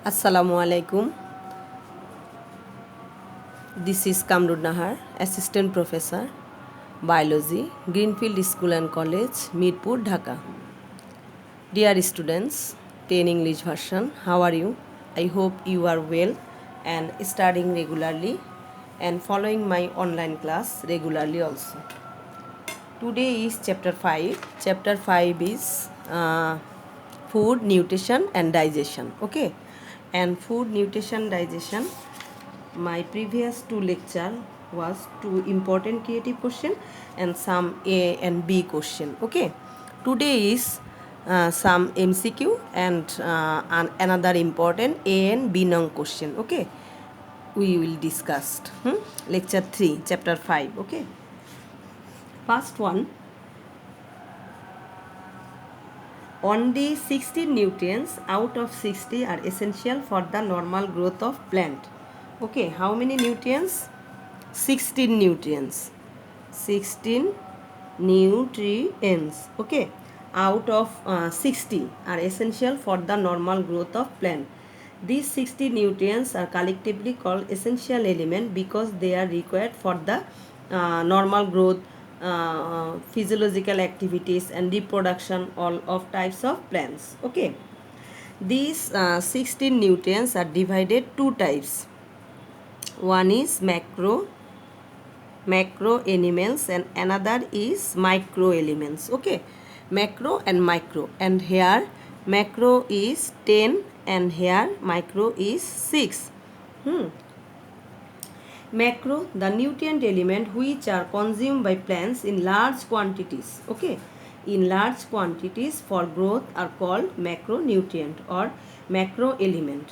Assalamu alaikum. This is Kamrud Nahar, Assistant Professor, Biology, Greenfield School and College, Mirpur, Dhaka. Dear students, 10 English version, how are you? I hope you are well and studying regularly and following my online class regularly also. Today is chapter 5. Chapter 5 is food, nutrition and digestion. Okay, and food, nutrition, digestion. My previous two lecture was two important creative question and some A and B question. Okay, today is some MCQ and another important A and B non question. Okay, we will discuss lecture 3 chapter 5. Okay, first one, only 60 nutrients out of 60 are essential for the normal growth of plant. Okay, how many nutrients? 16 nutrients. 16 nutrients. Okay, out of 60 are essential for the normal growth of plant. These 60 nutrients are collectively called essential element because they are required for the normal growth, physiological activities and reproduction all of types of plants. Okay, these 16 nutrients are divided two types. One is macro elements and another is micro elements. Okay, macro and micro, and here macro is 10 and here micro is 6. Macro, the nutrient element which are consumed by plants in large quantities. Okay, in large quantities for growth are called macronutrient or macro element.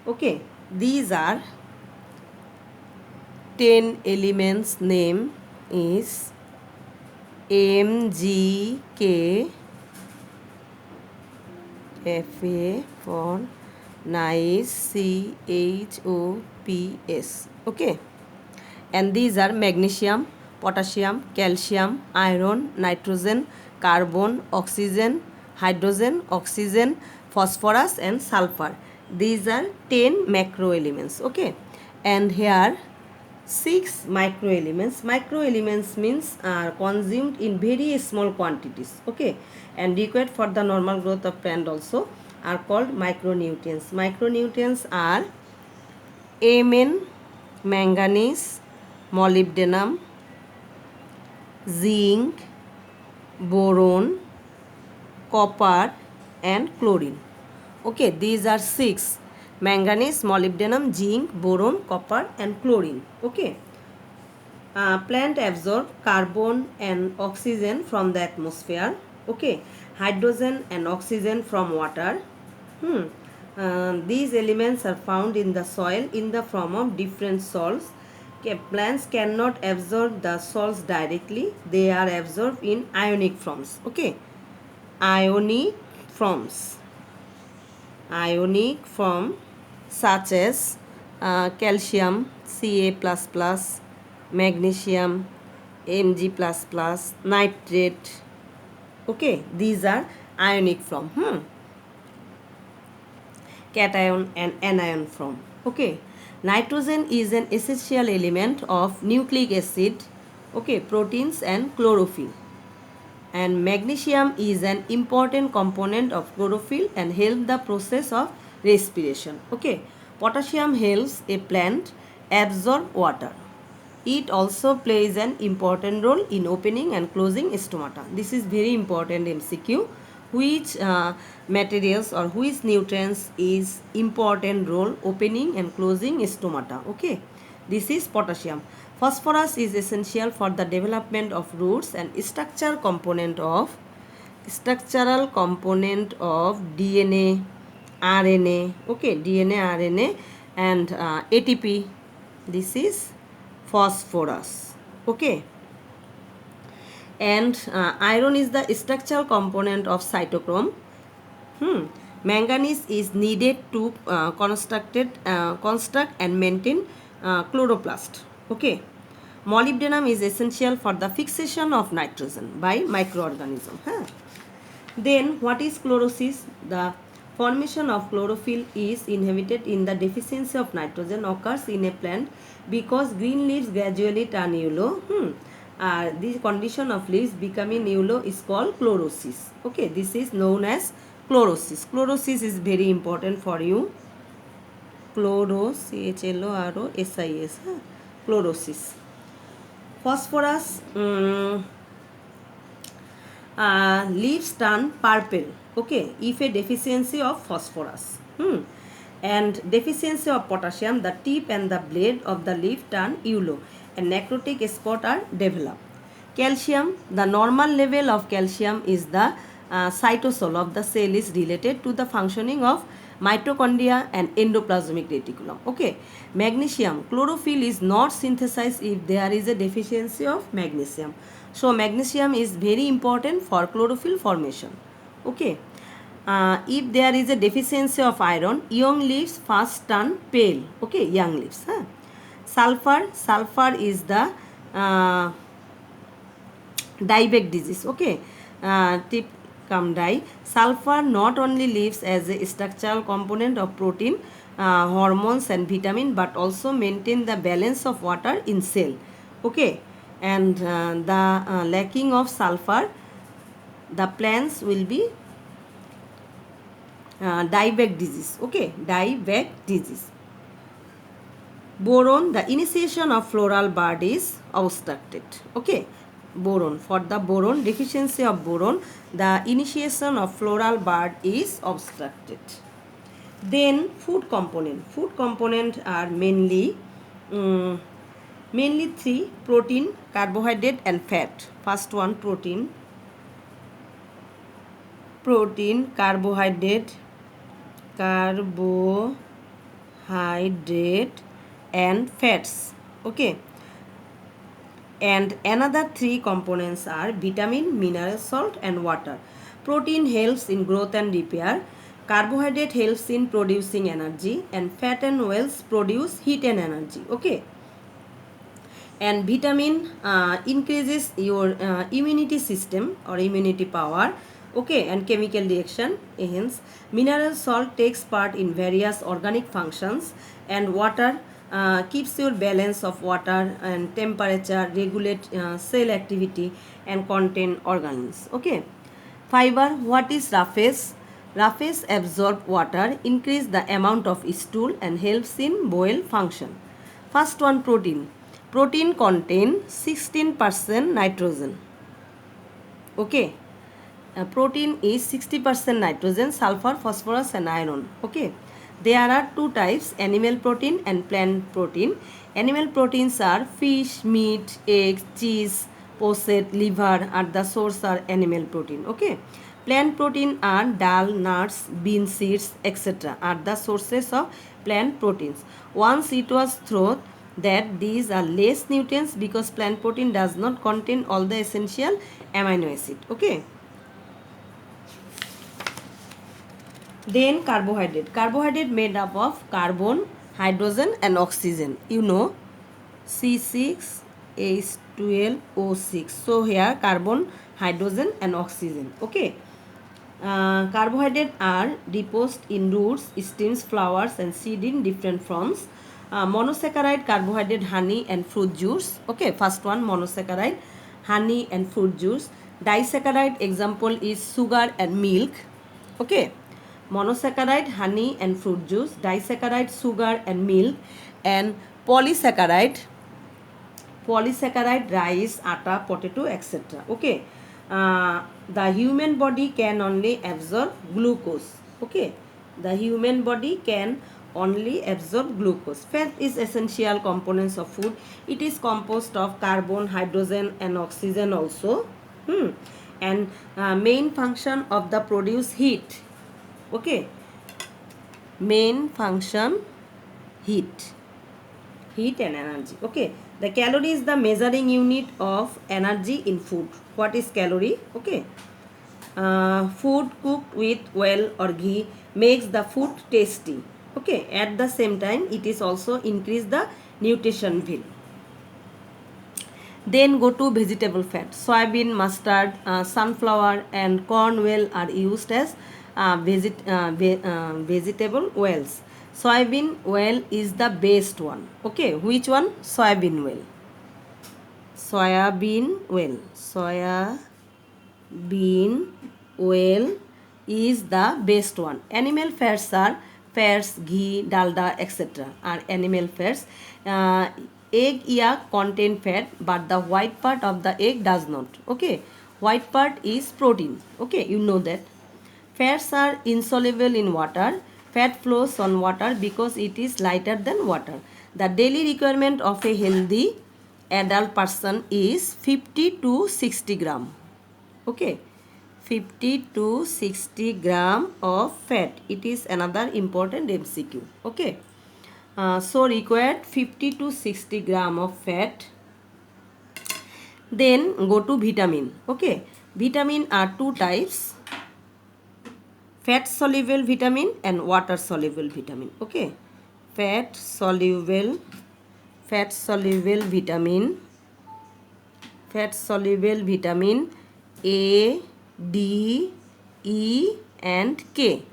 Okay, these are 10 elements. Name is MGK, FA for nice, CHOPS. Okay, and these are magnesium, potassium, calcium, iron, nitrogen, carbon, oxygen, hydrogen, oxygen, phosphorus and sulfur. These are 10 macro elements. Okay, and here 6 micro elements. Micro elements means are consumed in very small quantities. Okay, and required for the normal growth of plant also are called micronutrients. Micronutrients are Mn, manganese, molybdenum, zinc, boron, copper and chlorine. Okay, these are 6: manganese, molybdenum, zinc, boron, copper and chlorine. Okay, plant absorb carbon and oxygen from the atmosphere. Okay, hydrogen and oxygen from water. These elements are found in the soil in the form of different salts. Okay, plants cannot absorb the salts directly. They are absorbed in ionic forms. Okay, ionic forms. Ionic form such as calcium, Ca++, magnesium, Mg++, nitrate. Okay, these are ionic form. Cation and anion form. Okay, nitrogen is an essential element of nucleic acid, okay, proteins and chlorophyll, and magnesium is an important component of chlorophyll and help the process of respiration. Okay, potassium helps a plant absorb water. It also plays an important role in opening and closing stomata. This is very important MCQ. Which materials or which nutrients is important role opening and closing stomata? Okay, this is potassium. Phosphorus is essential for the development of roots and structural component of DNA, RNA. Okay, DNA, RNA and ATP. This is phosphorus. Okay, and iron is the structural component of cytochrome. Manganese is needed to construct and maintain chloroplast. Okay, molybdenum is essential for the fixation of nitrogen by microorganism. Then what is chlorosis? The Formation of chlorophyll is inhibited in the deficiency of nitrogen occurs in a plant because green leaves gradually turn yellow. This condition of leaves becoming yellow is called chlorosis. Okay, this is known as chlorosis. Chlorosis is very important for you. Chlorosis, chlorosis. Phosphorus, leaves turn purple. Okay, if a deficiency of phosphorus. And deficiency of potassium, the tip and the blade of the leaf turn yellow and necrotic spot are developed. Calcium, the normal level of calcium is the cytosol of the cell is related to the functioning of mitochondria and endoplasmic reticulum. Okay, magnesium, chlorophyll is not synthesized if there is a deficiency of magnesium. So magnesium is very important for chlorophyll formation. Okay, if there is a deficiency of iron, young leaves first turn pale. Okay, young leaves. Sulfur is the dieback disease. Okay, tip come die. Sulfur not only lives as a structural component of protein, hormones and vitamin, but also maintain the balance of water in cell. Okay, and the lacking of sulfur, the plants will be dieback disease. Okay, dieback disease. Boron, the initiation of floral bud is obstructed. Okay, boron, for the boron deficiency of boron, the initiation of floral bud is obstructed. Then food component are mainly three: protein, carbohydrate and fat. First one, protein, carbohydrate and fats. Okay, and another three components are vitamin, mineral salt and water. Protein helps in growth and repair, carbohydrate helps in producing energy, and fat and oils produce heat and energy. Okay, and vitamin increases your immunity system or immunity power. Okay, and chemical reaction. Hence, mineral salt takes part in various organic functions, and water keeps your balance of water and temperature, regulate cell activity and contain organs. Okay, fiber. What is roughage? Roughage absorb water, increase the amount of stool and helps in bowel function. First one, protein. Protein contain 16% nitrogen. Okay, protein is 60% nitrogen, sulfur, phosphorus and iron. Okay, there are two types: animal protein and plant protein. Animal proteins are fish, meat, eggs, cheese, posset, liver are the source are animal protein. Okay, plant protein are dal, nuts, bean seeds, etc. are the sources of plant proteins. Once it was thought that these are less nutrients because plant protein does not contain all the essential amino acid. Okay, then carbohydrate made up of carbon, hydrogen and oxygen. You know, C6H12O6. So here carbon, hydrogen and oxygen. Okay, carbohydrates are deposited in roots, stems, flowers and seed in different forms. Monosaccharide, carbohydrate, honey and fruit juice. Okay, first one, monosaccharide, honey and fruit juice. Disaccharide example is sugar and milk. Okay, monosaccharide, honey and fruit juice. Disaccharide, sugar and milk. And polysaccharide, rice, atta, potato, etc. Okay, the human body can only absorb glucose. Okay, the human body can only absorb glucose. Fat is essential components of food. It is composed of carbon, hydrogen and oxygen also. And main function of the produce heat. Okay, main function heat and energy. Okay, the calorie is the measuring unit of energy in food. What is calorie? Okay, food cooked with oil or ghee makes the food tasty. Okay, at the same time it is also increase the nutrition value. Then go to vegetable fat. Soybean, mustard, sunflower and corn oil are used as vegetable oils. Soybean oil is the best one. Okay, which one? Soybean oil. Soybean oil. Soybean oil is the best one. Animal fats are fats, ghee, dalda, etc. are animal fats. Egg yolk contain fat, but the white part of the egg does not. Okay, white part is protein. Okay, you know that. Fats are insoluble in water. Fat flows on water because it is lighter than water. The daily requirement of a healthy adult person is 50 to 60 gram. Okay, 50 to 60 gram of fat. It is another important MCQ. Okay, so required 50 to 60 gram of fat. Then go to vitamin. Okay, vitamin are two types: fat soluble vitamin and water soluble vitamin. Okay, fat soluble vitamin, A, D, E and K,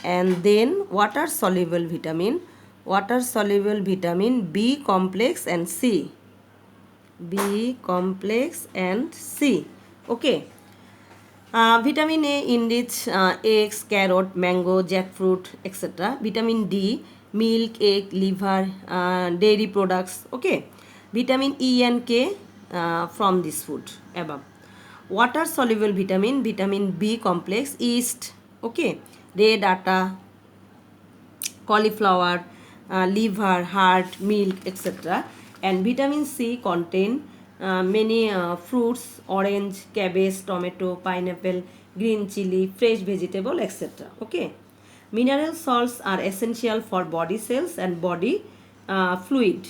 and then water soluble vitamin B complex and C. Okay. Vitamin A enrich eggs, carrot, mango, jackfruit, etc. Vitamin D, milk, egg, liver, dairy products. Okay. Vitamin E and K from this food above. Water soluble vitamin B complex, yeast. Okay. Red atta, cauliflower, liver, heart, milk, etc. And vitamin C contain many fruits, orange, cabbage, tomato, pineapple, green chili, fresh vegetable, etc. Okay. Mineral salts are essential for body cells and body fluid.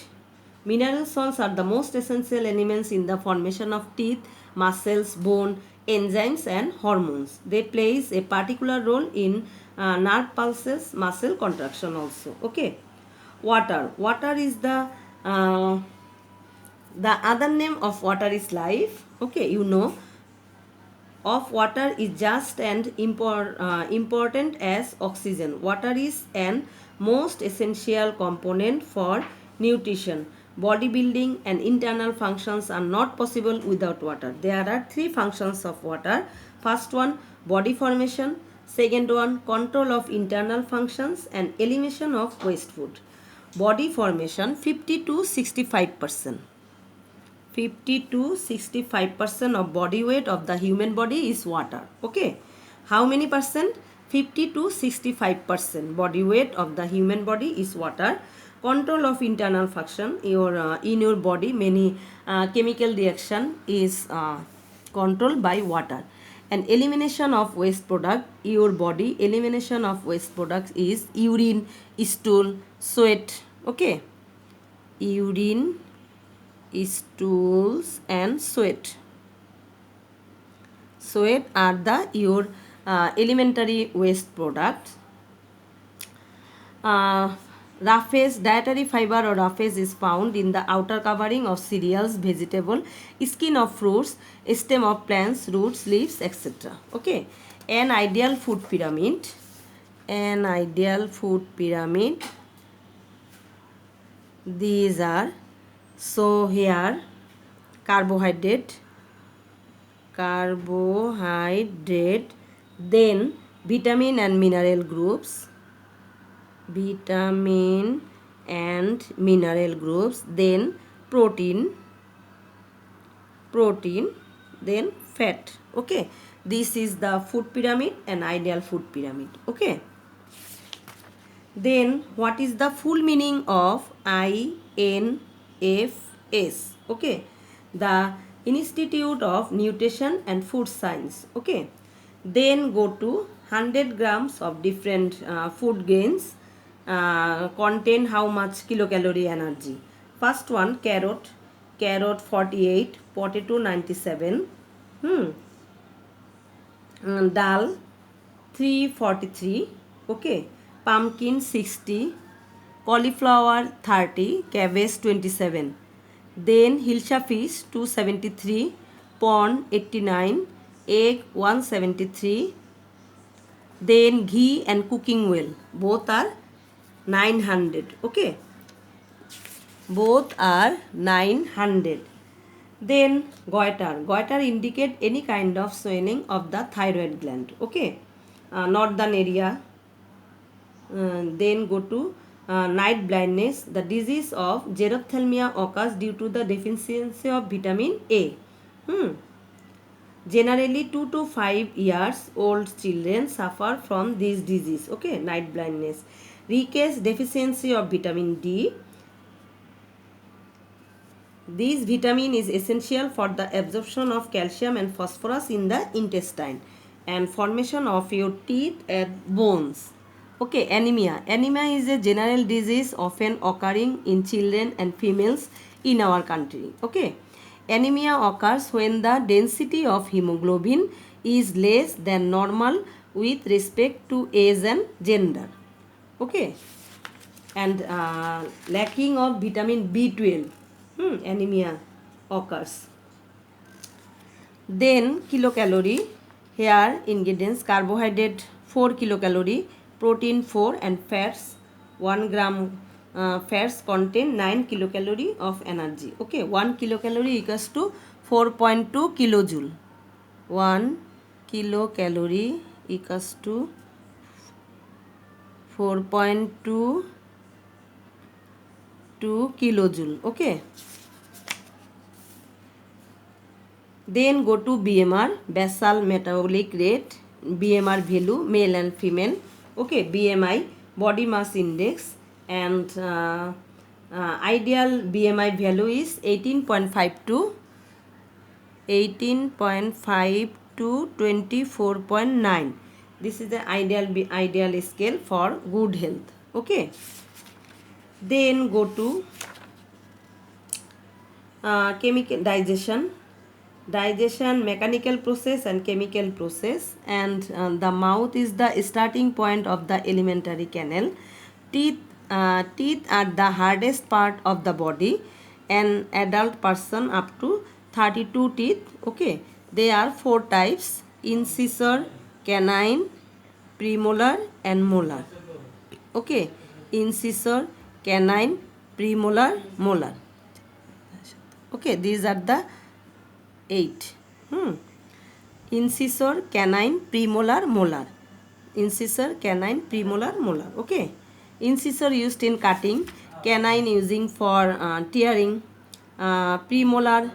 Mineral salts are the most essential elements in the formation of teeth, muscles, bone, enzymes and hormones. They plays a particular role in nerve pulses, muscle contraction also. Okay. Water is the other name of water is life. Okay, you know. Of water is just as important as oxygen. Water is an most essential component for nutrition. Bodybuilding and internal functions are not possible without water. There are three functions of water. First one, body formation. Second one, control of internal functions and elimination of waste food. Body formation 50 to 65%. 50 to 65% of body weight of the human body is water. Okay. How many percent? 50 to 65% body weight of the human body is water. Control of internal function, in your body many chemical reaction is controlled by water. And elimination of waste product, your body elimination of waste products is urine, stool, sweat. Okay, urine, stools and sweat are the your elementary waste products. Roughage, dietary fiber or roughage is found in the outer covering of cereals, vegetable, skin of fruits, stem of plants, roots, leaves, etc. Okay, an ideal food pyramid. These are, so here carbohydrate, then vitamin and mineral groups, then protein, then fat. Okay, this is the food pyramid and ideal food pyramid. Okay, then what is the full meaning of INFS? Okay, the Institute of Nutrition and Food Science. Okay, then go to 100 grams of different food grains contain how much kilocalorie energy. First one, carrot 48, potato 97, dal 343. Okay, pumpkin 60, cauliflower 30, cabbage 27. Then hilsa fish 273, prawn 89, egg 173, Then ghee and cooking oil, both are 900. Okay, both are 900. Then goiter indicate any kind of swelling of the thyroid gland. Okay, northern area. Then go to night blindness. The disease of xerophthalmia occurs due to the deficiency of vitamin A. Generally 2 to 5 years old children suffer from this disease. Okay, night blindness. Rickets deficiency of vitamin D. This vitamin is essential for the absorption of calcium and phosphorus in the intestine and formation of your teeth and bones. Okay, anemia. Anemia is a general disease often occurring in children and females in our country. Okay, anemia occurs when the density of hemoglobin is less than normal with respect to age and gender. Okay, and lacking of vitamin B12, anemia occurs. Then kilocalorie, here ingredients: carbohydrate 4 kilocalorie, protein 4, and fats 1 gram. Fats contain 9 kilocalorie of energy. Okay, 1 kilocalorie equals to 4.2 kilojoule. 1 kilocalorie equals to 4.2 kilojoule. Okay, then go to BMR, basal metabolic rate, BMR value, male and female. Okay, BMI, body mass index, and ideal BMI value is 18.5 to 24.9. This is the ideal scale for good health. Okay, then go to chemical digestion, mechanical process and chemical process. And the mouth is the starting point of the alimentary canal. Teeth are the hardest part of the body. An adult person up to 32 teeth. Okay, there are 4 types: incisor, canine, premolar and molar. Okay, incisor, canine, premolar, molar. Okay, these are the 8. Incisor, canine, premolar, molar. Incisor, canine, premolar, molar. Okay, incisor used in cutting, canine using for tearing, premolar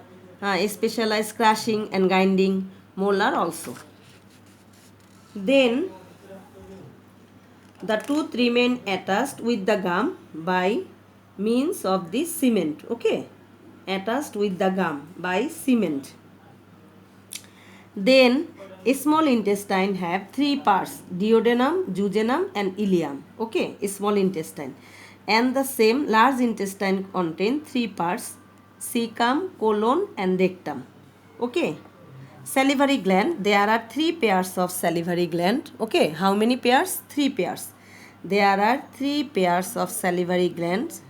specialized crushing and grinding, molar also. Then the tooth remain attached with the gum by means of this cement. Okay, attached with the gum by cement. Then small intestine have 3 parts: duodenum, jejunum and ileum. Okay, small intestine. And the same large intestine contain 3 parts: cecum, colon and rectum. Okay, salivary gland, there are 3 pairs of salivary gland. Okay, how many pairs? 3 pairs. There are 3 pairs of salivary glands.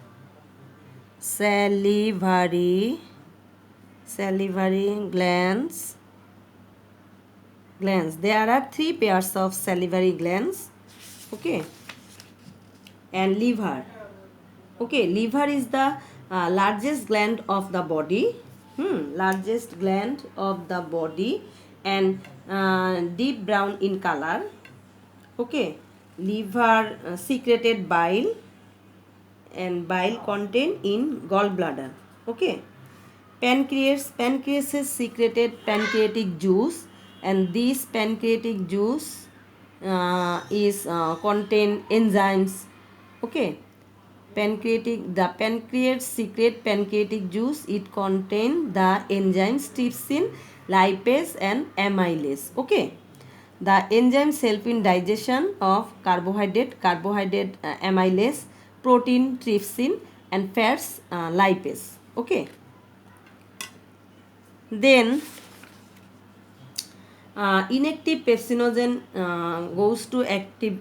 Salivary glands. There are 3 pairs of salivary glands. Okay, and liver. Okay, liver is the largest gland of the body. Largest gland of the body and deep brown in color. Okay, liver secreted bile and bile contained in gallbladder. Okay, pancreas is secreted pancreatic juice, and this pancreatic juice is contain enzymes. Okay, the pancreas secrete pancreatic juice. It contain the enzymes trypsin, lipase and amylase. Okay, the enzymes help in digestion of carbohydrate, amylase, protein, trypsin and fats, lipase. Okay, then inactive pepsinogen goes to active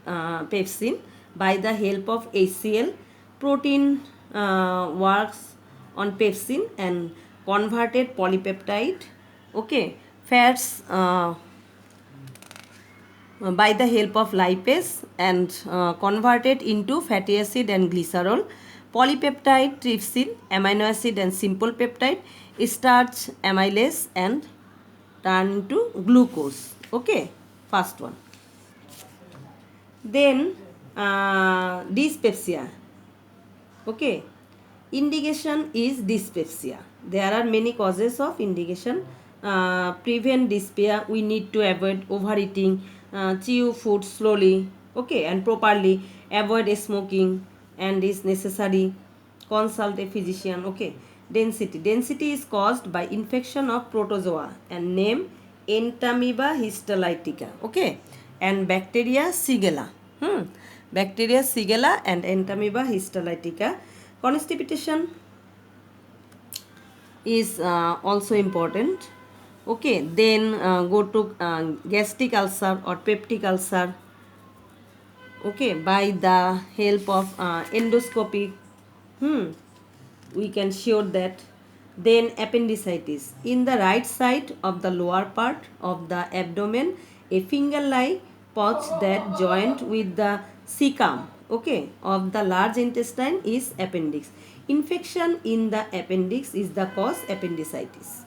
pepsin by the help of HCl. Protein works on pepsin and converted polypeptide. Okay, fats by the help of lipase and converted into fatty acid and glycerol, polypeptide, trypsin, amino acid and simple peptide, starch, amylase and turn into glucose. Okay, first one. Then dyspepsia. Okay, indication is dyspepsia. There are many causes of indication. Prevent dyspepsia, we need to avoid overeating, chew food slowly, okay, and properly, avoid smoking, and is necessary consult a physician. Okay, density is caused by infection of protozoa and name entamoeba histolytica. Okay, and bacteria Shigella. Bacteria Shigella and entamoeba histolytica. Constipation is also important. Okay, then go to gastric ulcer or peptic ulcer. Okay, by the help of endoscopy, we can show that. Then appendicitis. In the right side of the lower part of the abdomen, a finger-like pouch that joined with the cecum, okay, of the large intestine is appendix. Infection in the appendix is the cause appendicitis.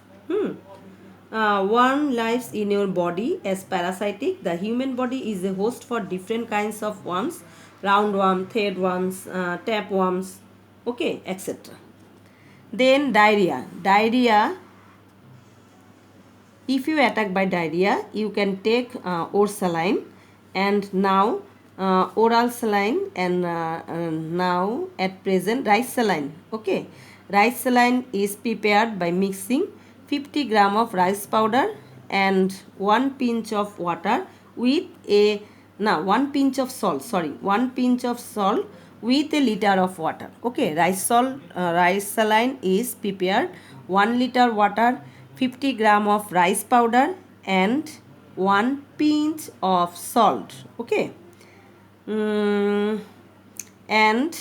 Worm lives in your body as parasitic. The human body is a host for different kinds of worms, roundworm, threadworms, tapeworms, okay, etc. Then diarrhea. Diarrhea, if you attack by diarrhea, you can take oral saline, and now oral saline, and now at present rice saline. Okay, rice saline is prepared by mixing 50 gram of rice powder and 1 pinch of water with a now 1 pinch of salt, sorry, 1 pinch of salt with a liter of water. Okay, rice saline is prepared 1 liter water, 50 gram of rice powder and 1 pinch of salt. Okay, and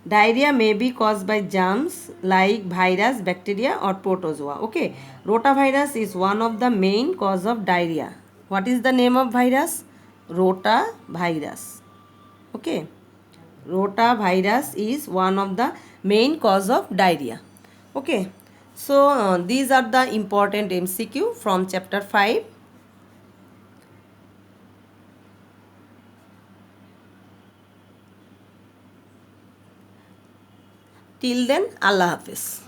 diarrhea may be caused by germs like virus, bacteria or protozoa. Okay, rotavirus is one of the main cause of diarrhea. What is the name of virus? Rotavirus. Okay, rotavirus is one of the main cause of diarrhea. Okay, so these are the important MCQ from chapter 5. Till then, Allah Hafiz.